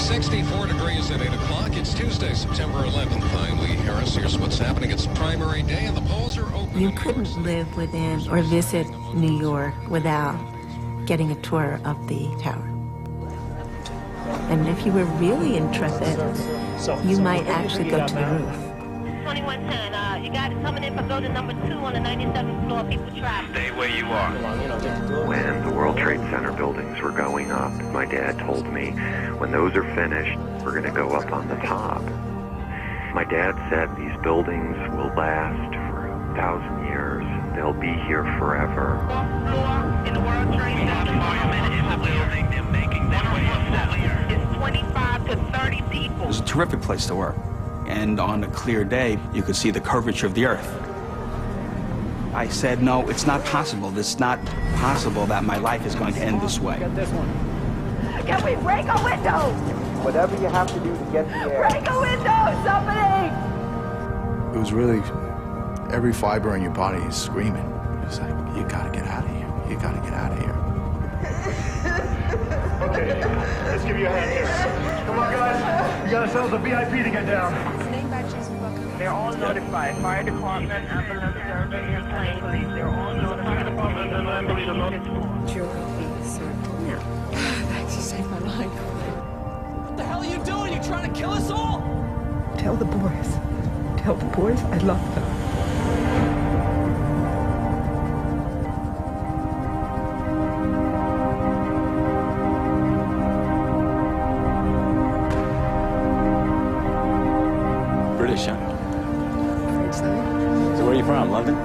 64 degrees at 8 o'clock. It's Tuesday, September 11th. I'm Lee Harris. Here's what's happening. It's primary day and the polls are open. You couldn't live within or visit New York without getting a tour of the tower. And if you were really intrepid, you might actually go to the roof. 2110, you got it coming in for building number 2 on the 97th floor. People trapped. Stay where you are. When the World Trade Center buildings were going up, my dad told me, when those are finished, we're going to go up on the top. My dad said these buildings will last for 1,000 years. They'll be here forever. In the World Trade Center. Firemen in the building. They're making their way up. It's 25 to 30 people. It was a terrific place to work. And on a clear day, you could see the curvature of the earth. I said, no, it's not possible. It's not possible that my life is going to end this way. Can we break a window? Whatever you have to do to get the air. Break a window, somebody! It was really, every fiber in your body is screaming. It was like, you gotta get out of here. You gotta get out of here. Okay, let's give you a hand here. Come on, guys. We got ourselves a VIP to get down. They're all notified. Fire department, ambulance, survey, and plane police. They're all notified. Department and ambulance. Sure will be, sir. No. Thanks, you saved my life. What the hell are you doing? You trying to kill us all? Tell the boys. Tell the boys I love them. British, huh? So where are you from, London?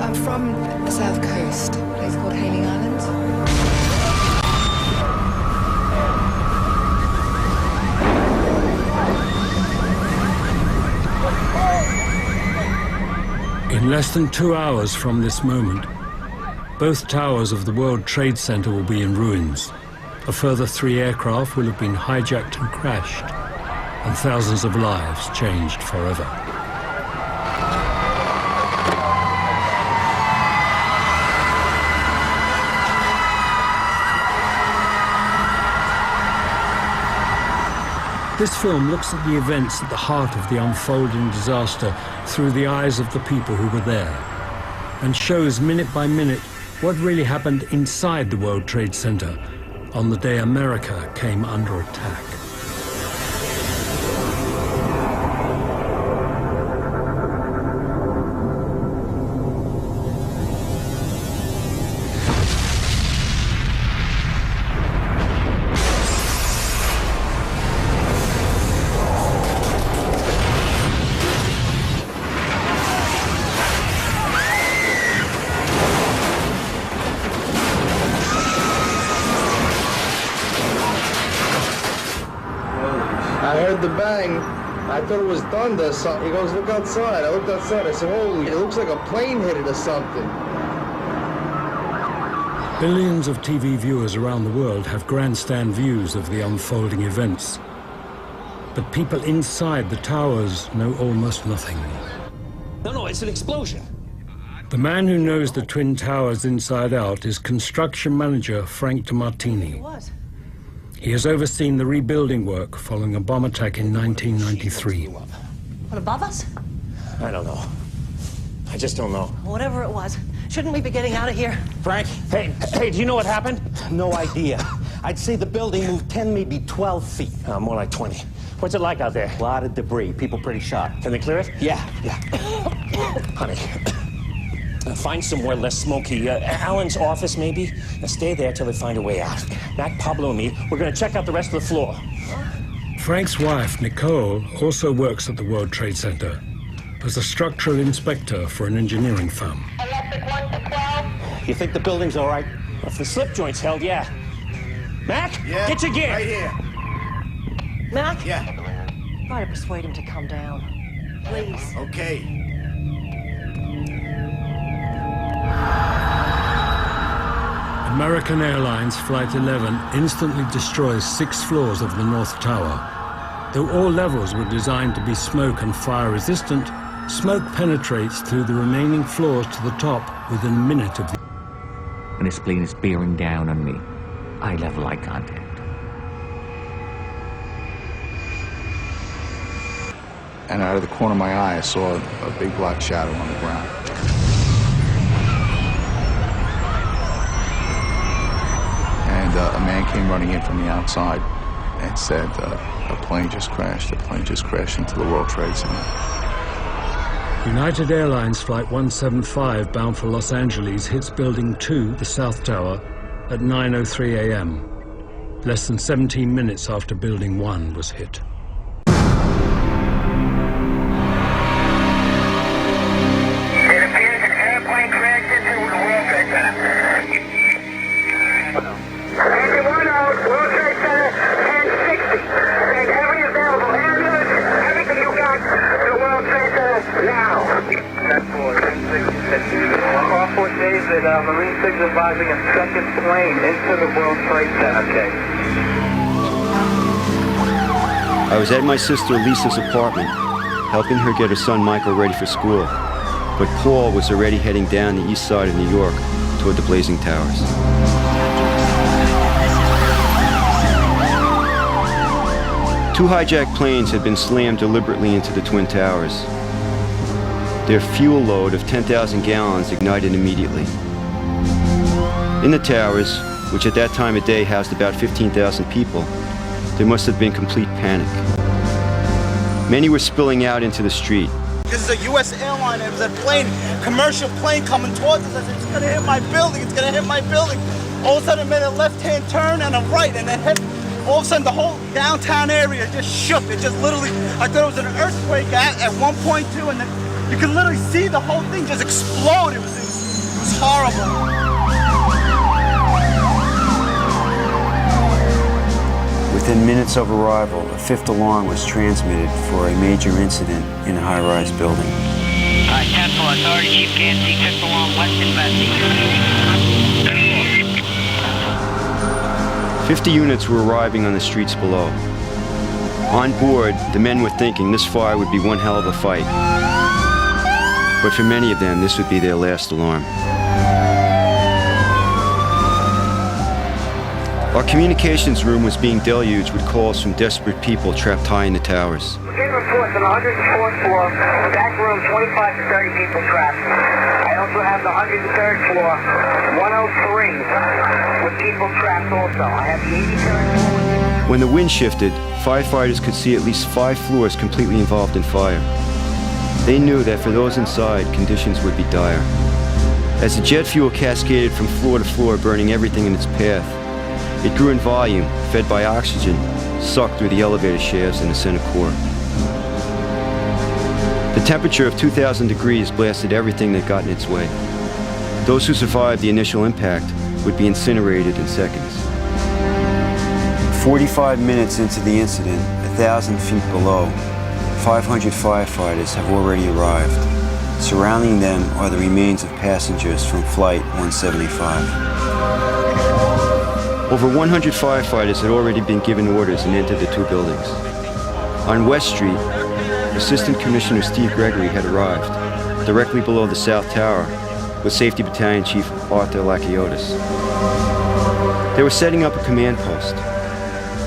I'm from the south coast, a place called Hayling Islands. In less than 2 hours from this moment, both towers of the World Trade Center will be in ruins. A further 3 aircraft will have been hijacked and crashed, and thousands of lives changed forever. This film looks at the events at the heart of the unfolding disaster through the eyes of the people who were there, and shows minute by minute what really happened inside the World Trade Center on the day America came under attack. I heard the bang. I thought it was thunder or something. He goes, look outside. I looked outside. I said, holy, it looks like a plane hit it or something. Billions of TV viewers around the world have grandstand views of the unfolding events. But people inside the towers know almost nothing. No, it's an explosion. The man who knows the Twin Towers inside out is construction manager Frank DeMartini. What? He has overseen the rebuilding work following a bomb attack in 1993. What, above us? I don't know. I just don't know. Whatever it was. Shouldn't we be getting out of here? Frank? Hey, do you know what happened? No idea. I'd say the building moved 10, maybe 12 feet. More like 20. What's it like out there? A lot of debris. People pretty shot. Can they clear it? Yeah. Honey, find somewhere less smoky. Alan's office, maybe? Stay there till they find a way out. Mac, Pablo, and me, we're going to check out the rest of the floor. Frank's wife, Nicole, also works at the World Trade Center as a structural inspector for an engineering firm. Electric 1 to 12. You think the building's all right? If the slip joint's held, yeah. Mac, Yeah, get your gear. right here. Mac? Yeah. Try to persuade him to come down. Please. Okay. American Airlines Flight 11 instantly destroys 6 floors of the North Tower. Though all levels were designed to be smoke and fire resistant, smoke penetrates through the remaining floors to the top within a minute of the... When his plane is bearing down on me, eye level eye contact. and out of the corner of my eye, I saw a big black shadow on the ground. And a man came running in from the outside and said, a plane just crashed. A plane just crashed into the World Trade Center. United Airlines Flight 175 bound for Los Angeles hits Building 2, the South Tower, at 9:03 a.m., less than 17 minutes after Building 1 was hit. It appears an airplane crashed into the World Trade Center. Engine 1 out, World Trade Center, 1060. Take every available ambulance, everything you got to the World Trade Center now. That's for 1060. All 4 days that Marine 6 advising a second plane into the World Trade Center. Okay. I was at my sister Lisa's apartment, helping her get her son Michael ready for school. But Paul was already heading down the east side of New York toward the blazing towers. Two hijacked planes had been slammed deliberately into the Twin Towers. Their fuel load of 10,000 gallons ignited immediately. In the towers, which at that time of day housed about 15,000 people, there must have been complete panic. Many were spilling out into the street. This is a U.S. airline. It was a plane, commercial plane coming towards us. I said, it's gonna hit my building, it's gonna hit my building. All of a sudden it made a left-hand turn and a right, and it hit, all of a sudden the whole downtown area just shook. It just literally, I thought it was an earthquake at 1.2, and then you could literally see the whole thing just explode. It was horrible. Within minutes of arrival, a fifth alarm was transmitted for a major incident in a high-rise building. 10 for authority, Chief Gansey, fifth alarm, west investing. 50 units were arriving on the streets below. On board, the men were thinking this fire would be one hell of a fight. But for many of them, this would be their last alarm. Our communications room was being deluged with calls from desperate people trapped high in the towers. We're getting reports on the 104th floor, back room, 25 to 30 people trapped. I also have the 103rd floor, 103, with people trapped also. I have the 83rd floor. When the wind shifted, firefighters could see at least 5 floors completely involved in fire. They knew that for those inside, conditions would be dire. As the jet fuel cascaded from floor to floor, burning everything in its path, it grew in volume, fed by oxygen, sucked through the elevator shafts in the center core. The temperature of 2,000 degrees blasted everything that got in its way. Those who survived the initial impact would be incinerated in seconds. 45 minutes into the incident, 1,000 feet below, 500 firefighters have already arrived. Surrounding them are the remains of passengers from Flight 175. Over 100 firefighters had already been given orders and entered the 2 buildings. On West Street, Assistant Commissioner Steve Gregory had arrived, directly below the South Tower, with Safety Battalion Chief Arthur Lakiotis. They were setting up a command post.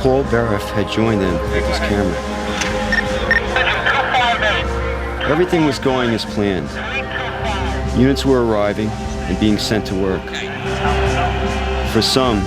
Paul Baraff had joined them with his camera. Everything was going as planned. Units were arriving and being sent to work. For some,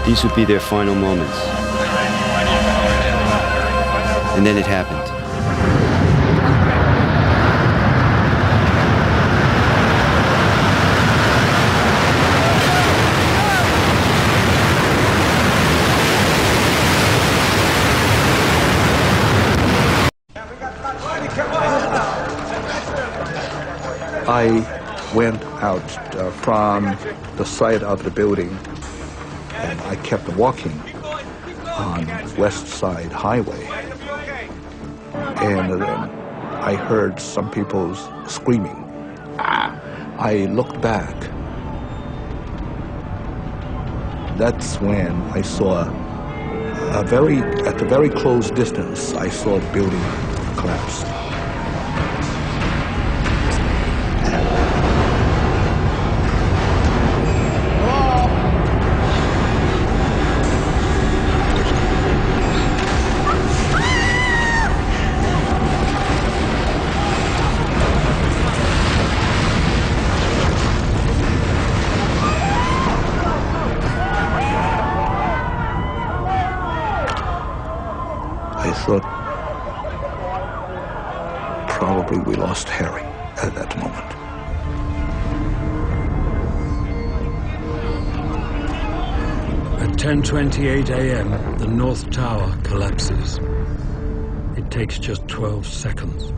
these would be their final moments. And then it happened. I went out from the side of the building, and I kept walking on West Side Highway. And I heard some people screaming. I looked back. That's when I saw at the very close distance, I saw the building collapse. I thought probably we lost Harry at that moment. At 10:28 a.m., the North Tower collapses. It takes just 12 seconds.